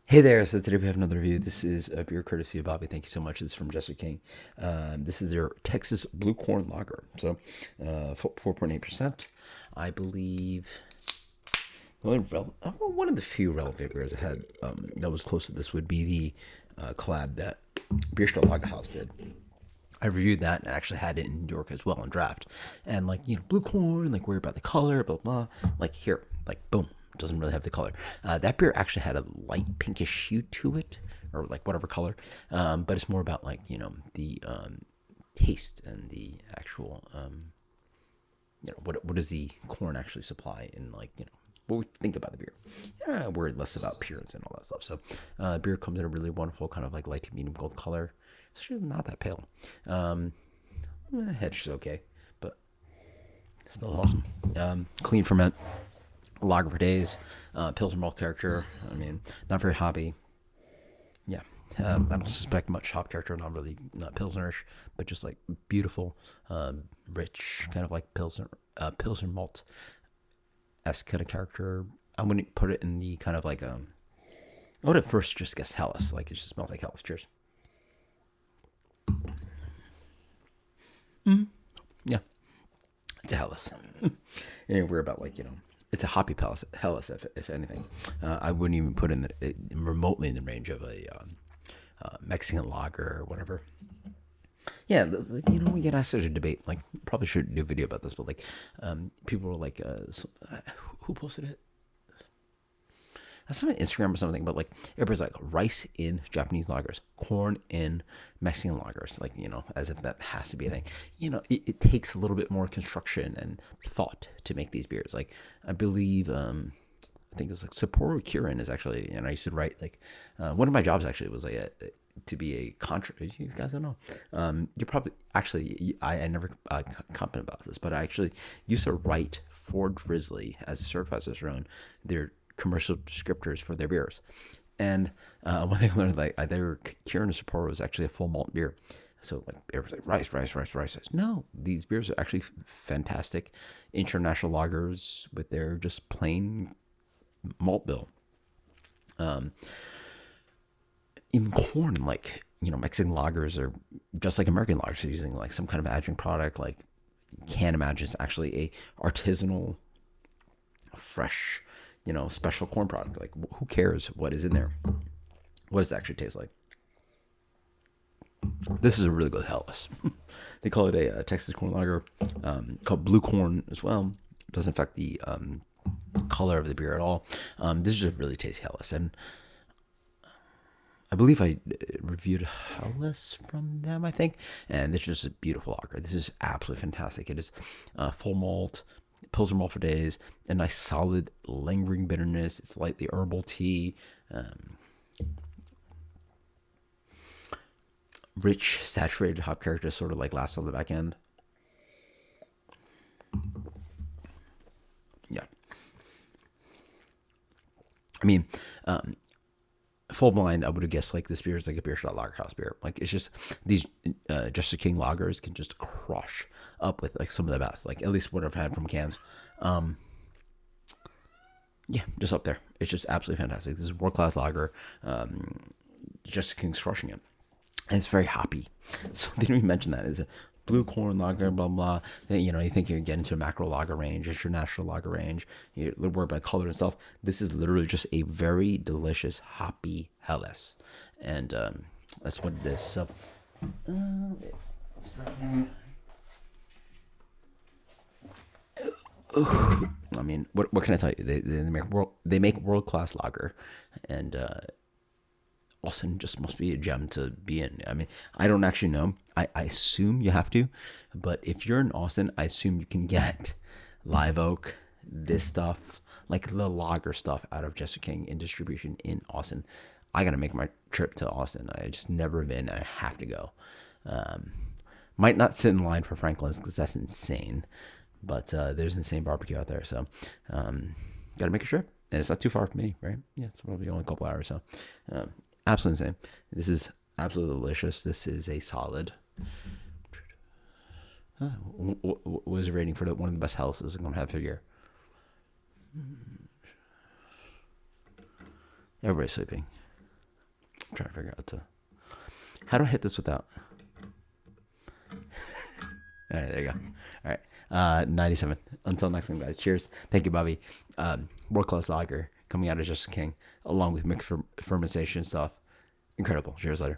Hey there, so today we have another review. This is a beer courtesy of Bobby. Thank you so much. It's from Jester King. This is their Texas Blue Corn Lager. So, 4.8%. I believe one of the few relevant beers I had that was close to this would be the collab that Bierstadt Lagerhaus did. I reviewed that and actually had it in New York as well on draft. And like, blue corn, like worry about the color, blah blah. Like here, like boom, doesn't really have the color. That beer actually had a light pinkish hue to it, or like whatever color. But it's more about like the taste and the actual what does the corn actually supply in like what we think about the beer. Yeah, we're less about appearance and all that stuff. So, beer comes in a really wonderful kind of like light to medium gold color. It's really not that pale. Um, Head's just okay, but it smells awesome. Clean ferment, lager for days, Pilsner malt character. I mean, not very hoppy. Yeah. I don't suspect much hop character, not Pilsnerish, but just like beautiful, rich, kind of like Pilsner malt esque kind of character. I wouldn't put it in the kind of like I would at first just guess Hellas, like it just smells like Hellas. Cheers. Yeah, it's a Hellas. And we're about like it's a hoppy Hellas if anything. I wouldn't even put it remotely in the range of a Mexican lager or whatever. Yeah, we get asked such a debate. Like, probably should do a video about this, but like, people were like, who posted it? Some on Instagram or something, but like everybody's like rice in Japanese lagers, corn in Mexican lagers, like as if that has to be a thing. It takes a little bit more construction and thought to make these beers. Like I believe, I think it was like Sapporo Kirin is actually, and I used to write like one of my jobs actually was like to be a contract. You guys don't know. You're probably actually I never comment about this, but I actually used to write for Drizzly as a certified cicerone their commercial descriptors for their beers. And one thing I learned, like their Kirin Sapporo was actually a full malt beer. So like everyone's like rice. No, these beers are actually fantastic international lagers with their just plain malt bill. Even corn, like Mexican lagers are just like American lagers, using like some kind of adjunct product. Like can't imagine it's actually a artisanal, fresh, special corn product. Like who cares what is in there? What does it actually taste like? This is a really good Hellas. They call it a Texas corn lager, called blue corn as well. It doesn't affect the color of the beer at all. This is just really tasty Hellas, and I believe I reviewed Hellas from them, I think, and this is just a beautiful lager. This is absolutely fantastic. It is full malt, Pilsner malt for days, a nice solid lingering bitterness. It's lightly herbal tea, rich saturated hop character, sort of like last on the back end. Yeah, I mean, full blind, I would have guessed like this beer is like a Bierstadt Lagerhaus beer. Like it's just these Jester King lagers can just crush up with like some of the best, like at least what I've had from cans. Um, yeah, just up there. It's just absolutely fantastic. This is world class lager. Jester King's crushing it, and it's very hoppy. So they didn't even mention that. It's a blue corn lager, blah blah. You think you're getting into a macro lager range, international lager range. You're worried about color and stuff. This is literally just a very delicious hoppy Helles, and that's what it is. So, I mean, what can I tell you? They make world class lager, and Austin just must be a gem to be in. I mean, I don't actually know. I assume you have to, but if you're in Austin, I assume you can get Live Oak, this stuff, like the lager stuff out of Jester King in distribution in Austin. I gotta make my trip to Austin. I just never been. I have to go. Um, might not sit in line for Franklin's because that's insane, but there's insane barbecue out there. So, gotta make a trip, and it's not too far from me, right? Yeah, it's probably only a couple hours. So, um, absolutely insane. This is absolutely delicious. This is a solid. What was the rating for one of the best houses I'm gonna have here? Everybody's sleeping. trying to figure out how do I hit this without. All right, there you go. All right. 97. Until next time, guys. Cheers. Thank you, Bobby. World class lager coming out of Jester King, along with mixed fermentation stuff. Incredible. Cheers later.